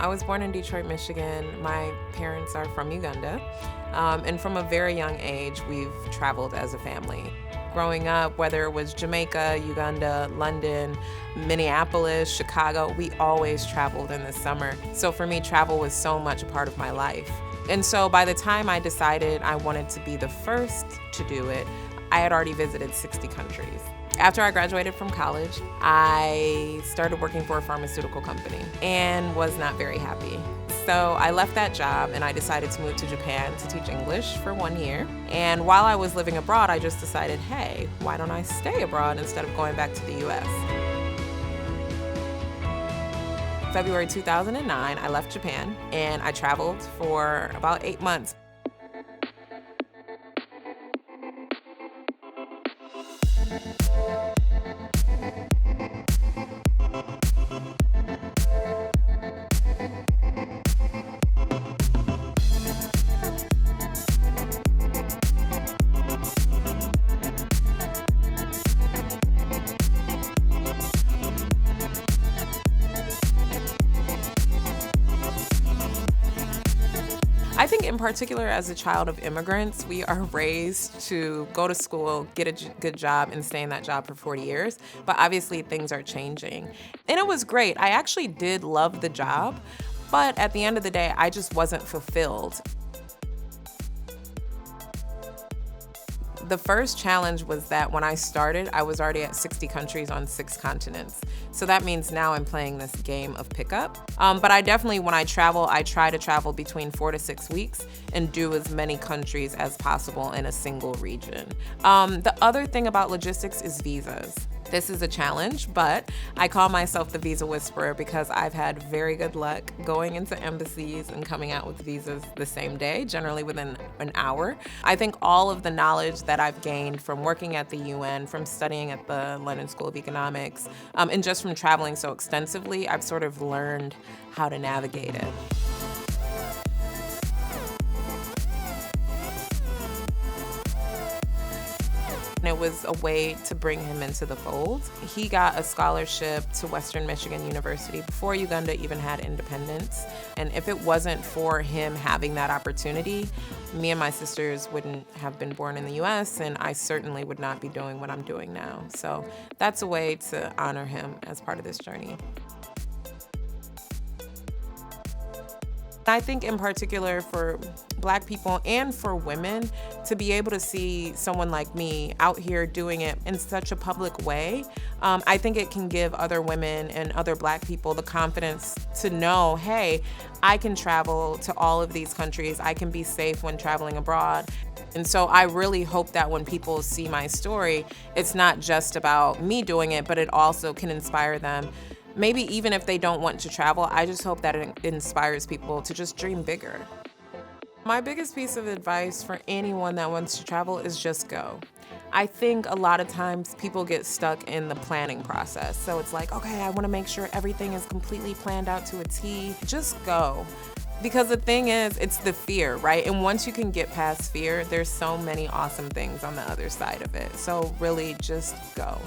I was born in Detroit, Michigan. My parents are from Uganda. And from a very young age, we've traveled as a family. Growing up, whether it was Jamaica, Uganda, London, Minneapolis, Chicago, we always traveled in the summer. So for me, travel was so much a part of my life. And so by the time I decided I wanted to be the first to do it, I had already visited 60 countries. After I graduated from college, I started working for a pharmaceutical company and was not very happy. So I left that job and I decided to move to Japan to teach English for 1 year. And while I was living abroad, I just decided, hey, why don't I stay abroad instead of going back to the US? February 2009, I left Japan and I traveled for about 8 months. I think in particular as a child of immigrants, we are raised to go to school, get a good job, and stay in that job for 40 years. But obviously things are changing. And it was great. I actually did love the job, but at the end of the day, I just wasn't fulfilled. The first challenge was that when I started, I was already at 60 countries on 6 continents. So that means now I'm playing this game of pickup. But I definitely, when I travel, I try to travel between 4 to 6 weeks and do as many countries as possible in a single region. The other thing about logistics is visas. This is a challenge, but I call myself the visa whisperer because I've had very good luck going into embassies and coming out with visas the same day, generally within an hour. I think all of the knowledge that I've gained from working at the UN, from studying at the London School of Economics, and just from traveling so extensively, I've sort of learned how to navigate it. And it was a way to bring him into the fold. He got a scholarship to Western Michigan University before Uganda even had independence. And if it wasn't for him having that opportunity, me and my sisters wouldn't have been born in the US, and I certainly would not be doing what I'm doing now. So that's a way to honor him as part of this journey. I think in particular for Black people and for women to be able to see someone like me out here doing it in such a public way, I think it can give other women and other Black people the confidence to know, hey, I can travel to all of these countries. I can be safe when traveling abroad. And so I really hope that when people see my story, it's not just about me doing it, but it also can inspire them. Maybe even if they don't want to travel, I just hope that it inspires people to just dream bigger. My biggest piece of advice for anyone that wants to travel is just go. I think a lot of times people get stuck in the planning process. So it's like, okay, I want to make sure everything is completely planned out to a T. Just go. Because the thing is, it's the fear, right? And once you can get past fear, there's so many awesome things on the other side of it. So really just go.